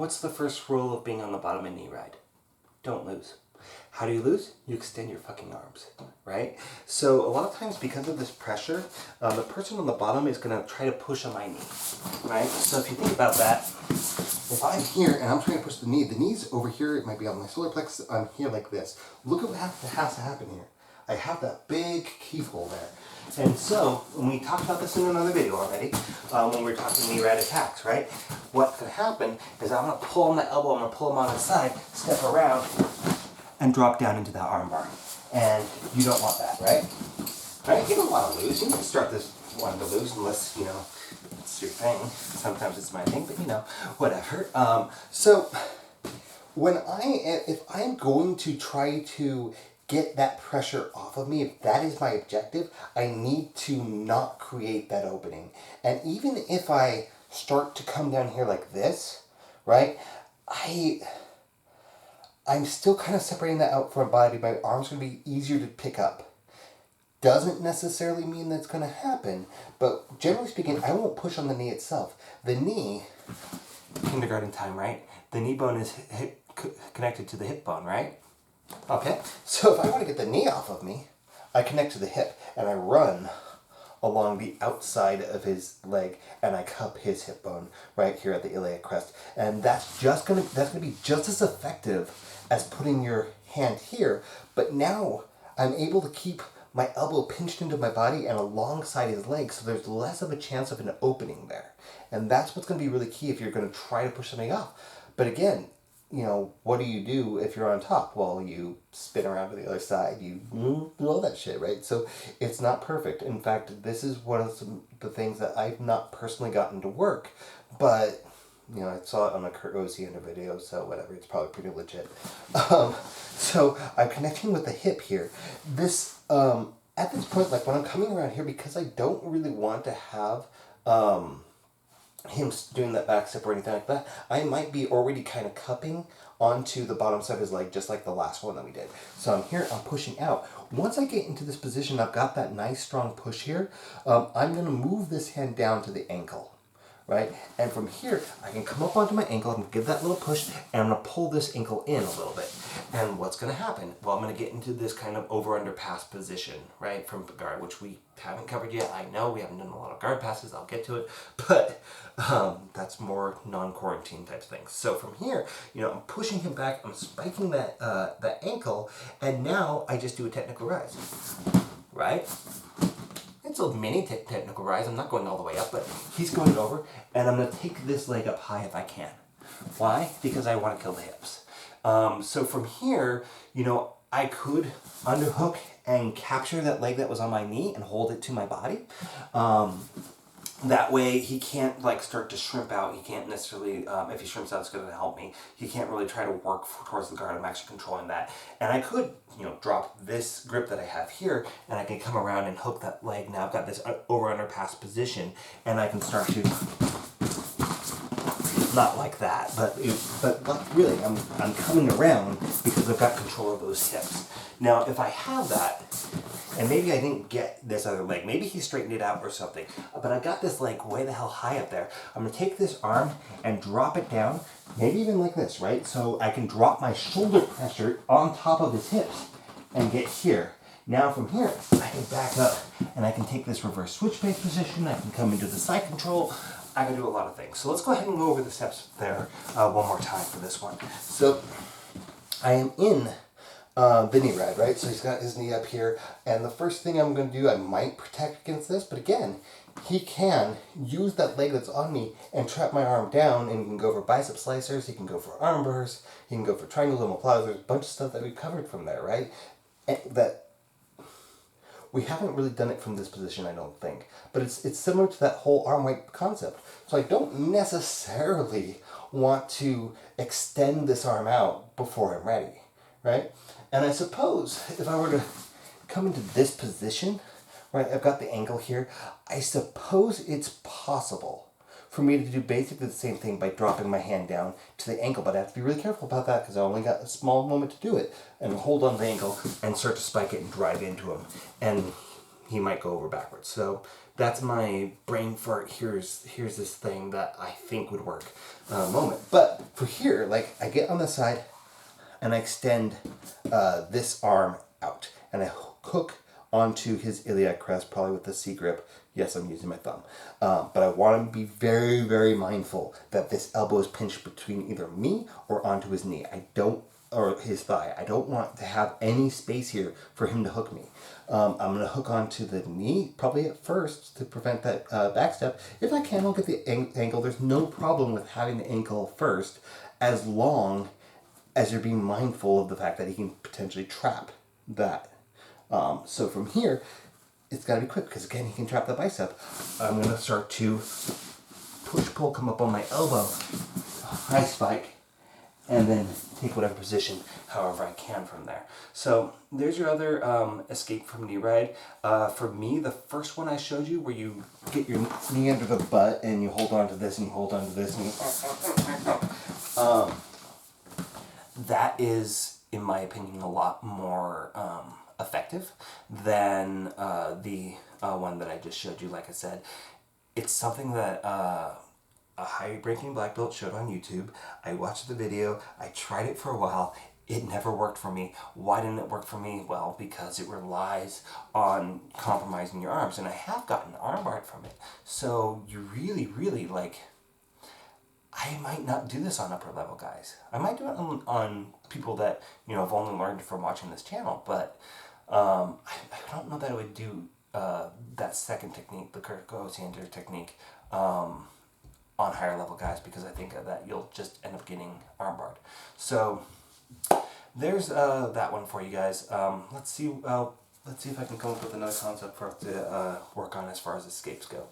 What's the first rule of being on the bottom of knee ride? Don't lose. How do you lose? You extend your fucking arms, right? So a lot of times because of this pressure, the person on the bottom is gonna try to push on my knee, right? So if you think about that, if I'm here and I'm trying to push the knee's over here, it might be on my solar plexus, I'm here like this. Look at what has to happen here. I have that big keyhole there. And so, when we talked about this in another video already, when we were talking knee rad attacks, right? What's going to happen is I'm going to pull on the elbow, I'm going to pull him on the side, step around, and drop down into that arm bar. And you don't want that, right? Right? You don't want to lose. You don't start this wanting to lose unless, you know, it's your thing. Sometimes it's my thing, but you know, whatever. So, if I'm going to try to get that pressure off of me, if that is my objective, I need to not create that opening. And even if I start to come down here like this, right, I'm still kind of separating that out from my body. My arm's going to be easier to pick up. Doesn't necessarily mean that's going to happen, but generally speaking, I won't push on the knee itself. The knee, kindergarten time, right? The knee bone is connected to the hip bone, right? Okay, so if I want to get the knee off of me, I connect to the hip and I run along the outside of his leg and I cup his hip bone right here at the iliac crest. And that's gonna be just as effective as putting your hand here, but now I'm able to keep my elbow pinched into my body and alongside his leg, so there's less of a chance of an opening there. And that's what's gonna be really key if you're gonna try to push something off. But again, you know, what do you do if you're on top? Well, you spin around to the other side, you do all that shit, right? So it's not perfect. In fact, this is one of the things that I've not personally gotten to work, but, you know, I saw it on a Kurt Osiander video, so whatever, it's probably pretty legit. So I'm connecting with the hip here. This, at this point, like when I'm coming around here, because I don't really want to have, him doing that back step or anything like that, I might be already kind of cupping onto the bottom side of his leg, just like the last one that we did. So I'm here, I'm pushing out. Once I get into this position, I've got that nice strong push here. I'm going to move this hand down to the ankle, right? And from here, I can come up onto my ankle and give that little push, and I'm going to pull this ankle in a little bit. And what's going to happen? Well, I'm going to get into this kind of over-under pass position, right, from the guard, which we haven't covered yet. I know we haven't done a lot of guard passes. I'll get to it. But that's more non-quarantine type things. So from here, you know, I'm pushing him back. I'm spiking that ankle. And now I just do a technical rise, right? It's a mini technical rise. I'm not going all the way up, but he's going over. And I'm going to take this leg up high if I can. Why? Because I want to kill the hips. So from here, you know, I could underhook and capture that leg that was on my knee and hold it to my body. That way he can't like start to shrimp out. He can't necessarily, if he shrimps out, it's going to help me. He can't really try to work towards the guard. I'm actually controlling that. And I could, you know, drop this grip that I have here and I can come around and hook that leg. Now I've got this over-under pass position and I can start to, not like that, but like really, I'm coming around because I've got control of those hips. Now, if I have that, and maybe I didn't get this other leg, maybe he straightened it out or something, but I got this leg way the hell high up there. I'm gonna take this arm and drop it down, maybe even like this, right? So I can drop my shoulder pressure on top of his hips and get here. Now from here, I can back up and I can take this reverse switch base position. I can come into the side control. I can do a lot of things. So let's go ahead and go over the steps there one more time for this one. So I am in the knee rad, right? So he's got his knee up here. And the first thing I'm going to do, I might protect against this. But again, he can use that leg that's on me and trap my arm down. And he can go for bicep slicers. He can go for arm bursts. He can go for triangles, omoplatas. There's a bunch of stuff that we covered from there, right? And that we haven't really done it from this position, I don't think. But it's similar to that whole arm wipe concept. So I don't necessarily want to extend this arm out before I'm ready, right? And I suppose if I were to come into this position, right, I've got the ankle here, I suppose it's possible for me to do basically the same thing by dropping my hand down to the ankle. But I have to be really careful about that because I only got a small moment to do it. And hold on the ankle and start to spike it and drive into him. And he might go over backwards. So that's my brain fart. Here's this thing that I think would work moment. But for here, like I get on the side and I extend this arm out and I hook onto his iliac crest, probably with the C grip. Yes, I'm using my thumb. But I want him to be very, very mindful that this elbow is pinched between either me or onto his knee. Or his thigh. I don't want to have any space here for him to hook me. I'm going to hook onto the knee, probably at first, to prevent that back step. If I can, I'll get the ankle. There's no problem with having the ankle first, as long as you're being mindful of the fact that he can potentially trap that. So from here, it's got to be quick, because again, he can trap the bicep. I'm going to start to push-pull, come up on my elbow, high spike, and then take whatever position, however I can from there. So there's your other escape from knee ride. For me, the first one I showed you, where you get your knee under the butt and you hold on to this and you hold on to this, and that is, in my opinion, a lot more effective than the one that I just showed you. Like I said, it's something that a high-ranking black belt showed on YouTube. I watched the video. I tried it for a while. It never worked for me. Why didn't it work for me? Well, because it relies on compromising your arms, and I have gotten armbarred from it. So you really, really, like, I might not do this on upper level guys. I might do it on people that, you know, have only learned from watching this channel, but I don't know that I would do that second technique, the Kurt Osiander technique, on higher level guys, because I think that you'll just end up getting armbarred. So there's that one for you guys. Let's see if I can come up with another concept for us to work on as far as escapes go.